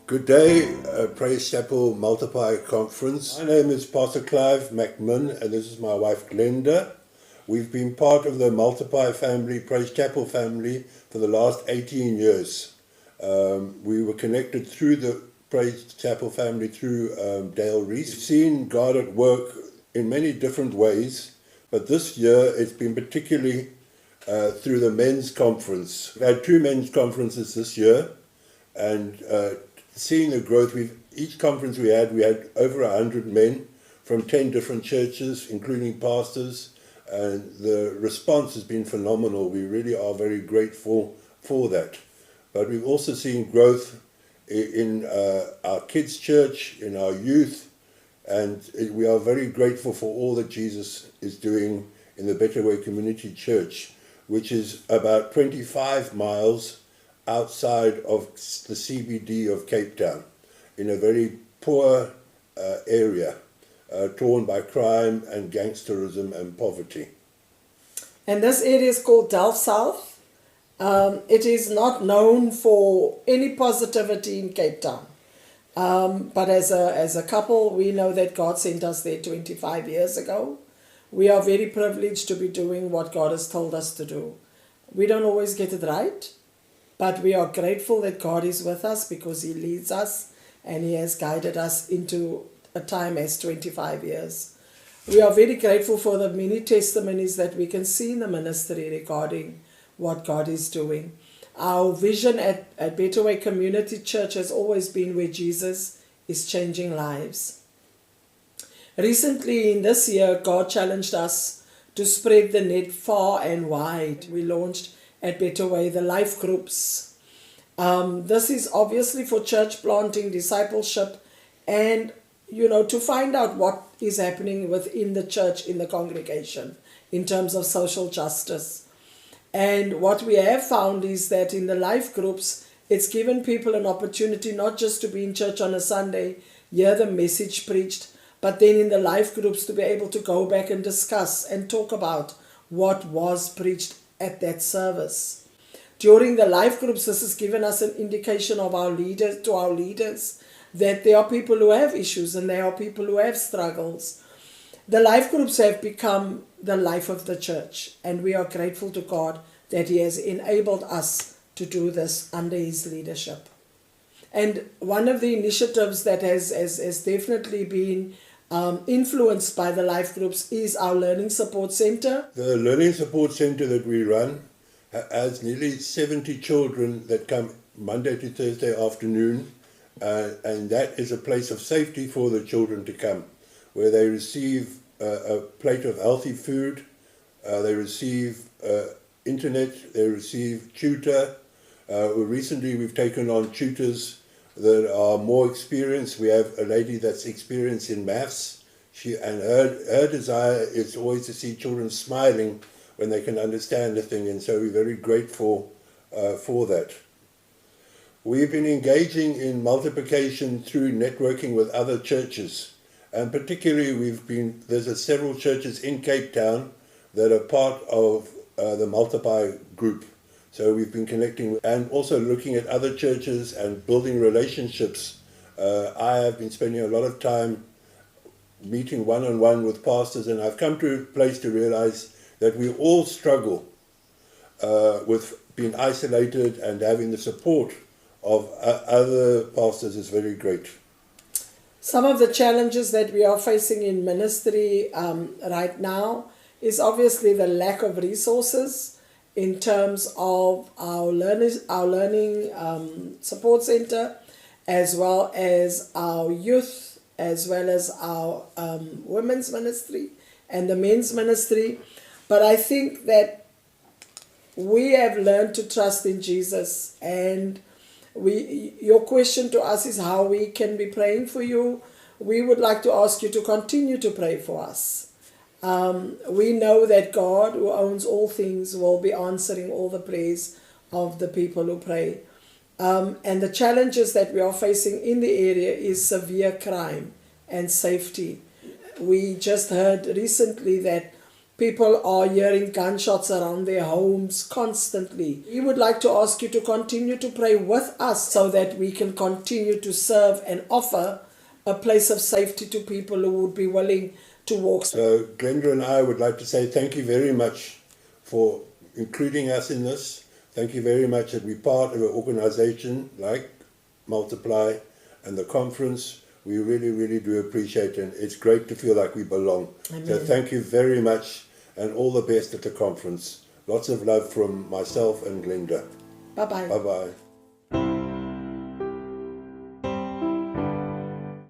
Good day, Praise Chapel Multiply Conference. My name is Pastor Clive McMinn, and this is my wife Glenda. We've been part of the Multiply family, Praise Chapel family, for the last 18 years. We were connected through the Praise Chapel family through Dale Reese. We've seen God at work in many different ways, but this year it's been particularly through the men's conference. We've had two men's conferences this year, and seeing the growth, each conference we had over 100 men from 10 different churches, including pastors, and the response has been phenomenal. We really are very grateful for that. But we've also seen growth in our kids' church, in our youth, and we are very grateful for all that Jesus is doing in the Bettaway Community Church, which is about 25 miles outside of the CBD of Cape Town, in a very poor area, torn by crime and gangsterism and poverty. And this area is called Delft South. It is not known for any positivity in Cape Town. But as a couple, we know that God sent us there 25 years ago. We are very privileged to be doing what God has told us to do. We don't always get it right, but we are grateful that God is with us because He leads us and He has guided us into a time as 25 years. We are very grateful for the many testimonies that we can see in the ministry regarding what God is doing. Our vision at Bettaway Community Church has always been where Jesus is changing lives. Recently in this year, God challenged us to spread the net far and wide. We launched at Bettaway the life groups. This is obviously for church planting, discipleship, and to find out what is happening within the church, in the congregation, in terms of social justice. And what we have found is that in the life groups, it's given people an opportunity not just to be in church on a Sunday, hear the message preached, but then in the life groups to be able to go back and discuss and talk about what was preached at that service. During the life groups, this has given us an indication of our leaders that there are people who have issues and there are people who have struggles. The life groups have become the life of the church, and we are grateful to God that He has enabled us to do this under His leadership. And one of the initiatives that has definitely been influenced by the life groups is our Learning Support Center. The Learning Support Center that we run has nearly 70 children that come Monday to Thursday afternoon, and that is a place of safety for the children to come, where they receive a plate of healthy food, they receive internet, they receive tutor. Recently we've taken on tutors that are more experienced. We have a lady that's experienced in maths, and her desire is always to see children smiling when they can understand the thing, and so we're very grateful for that. We've been engaging in multiplication through networking with other churches, and particularly there's several churches in Cape Town that are part of the Multiply group. So we've been connecting and also looking at other churches and building relationships. I have been spending a lot of time meeting one-on-one with pastors, and I've come to a place to realize that we all struggle with being isolated, and having the support of other pastors is very great. Some of the challenges that we are facing in ministry right now is obviously the lack of resources in terms of our learning support center, as well as our youth, as well as our women's ministry and the men's ministry. But I think that we have learned to trust in Jesus, and your question to us is how we can be praying for you. We would like to ask you to continue to pray for us. We know that God, who owns all things, will be answering all the prayers of the people who pray. And the challenges that we are facing in the area is severe crime and safety. We just heard recently that People are hearing gunshots around their homes constantly. We would like to ask you to continue to pray with us so that we can continue to serve and offer a place of safety to people who would be willing to walk. So Glenda and I would like to say thank you very much for including us in this. Thank you very much that we're part of an organisation like Multiply and the conference. We really, really do appreciate it. And it's great to feel like we belong. Amen. So thank you very much and all the best at the conference. Lots of love from myself and Glenda. Bye-bye. Bye-bye.